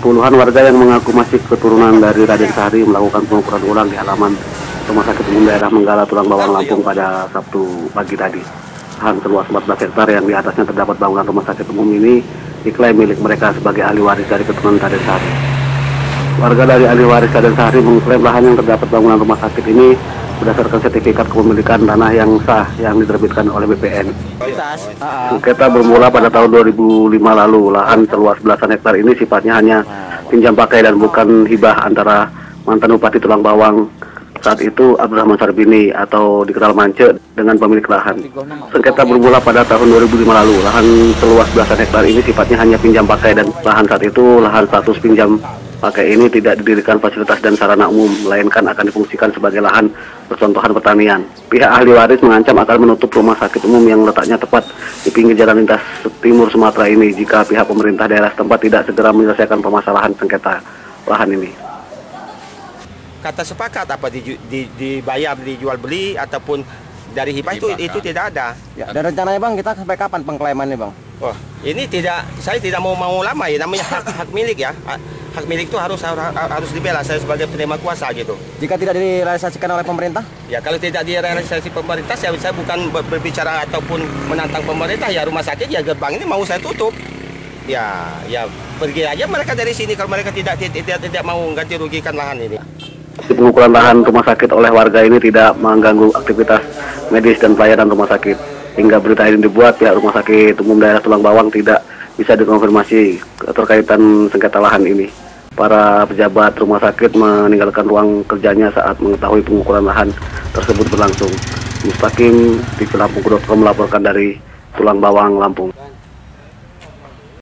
Puluhan warga yang mengaku masih keturunan dari Raden Sahri melakukan pengukuran ulang di halaman Rumah Sakit Umum Daerah Menggala Tulang Bawang Lampung pada Sabtu pagi tadi. Lahan seluas 14 hektar yang di atasnya terdapat bangunan rumah sakit umum ini diklaim milik mereka sebagai ahli waris dari keturunan Raden Sahri. Warga dari ahli waris Raden Sahri mengklaim lahan yang terdapat bangunan rumah sakit ini berdasarkan sertifikat kepemilikan tanah yang sah yang diterbitkan oleh BPN. Sengketa bermula pada tahun 2005 lalu. Lahan seluas belasan hektar ini sifatnya hanya pinjam pakai dan bukan hibah antara mantan Bupati Tulang Bawang saat itu Abdurrahman Sarbini atau dikenal Mance dengan pemilik lahan. Sengketa bermula pada tahun 2005 lalu. Lahan seluas belasan hektar ini sifatnya hanya pinjam pakai dan lahan saat itu lahan status pinjam pakai ini tidak didirikan fasilitas dan sarana umum, melainkan akan difungsikan sebagai lahan percontohan pertanian. Pihak ahli waris mengancam akan menutup rumah sakit umum yang letaknya tepat di pinggir jalan lintas timur Sumatera ini jika pihak pemerintah daerah setempat tidak segera menyelesaikan permasalahan sengketa lahan ini. Kata sepakat apa dibayar, dijual beli ataupun dari hibah itu tidak ada. Ya, dan rencananya Bang, kita sampai kapan pengklaimannya Bang? Wah, ini saya tidak mau lama ya, namanya hak milik ya. Hak milik itu harus dibela, saya sebagai penerima kuasa gitu. Jika tidak direalisasikan oleh pemerintah? Ya kalau tidak direalisasi pemerintah, saya bukan berbicara ataupun menantang pemerintah ya, rumah sakit ya gerbang ini mau saya tutup. Ya pergi aja mereka dari sini kalau mereka tidak mau ganti rugikan lahan ini. Pengukuran lahan rumah sakit oleh warga ini tidak mengganggu aktivitas medis dan pelayanan rumah sakit. Hingga berita ini dibuat, pihak Rumah Sakit Umum Daerah Tulang Bawang tidak bisa dikonfirmasi keterkaitan sengketa lahan ini. Para pejabat rumah sakit meninggalkan ruang kerjanya saat mengetahui pengukuran lahan tersebut berlangsung. Mustaqim, TV Lampung.com melaporkan dari Tulang Bawang, Lampung.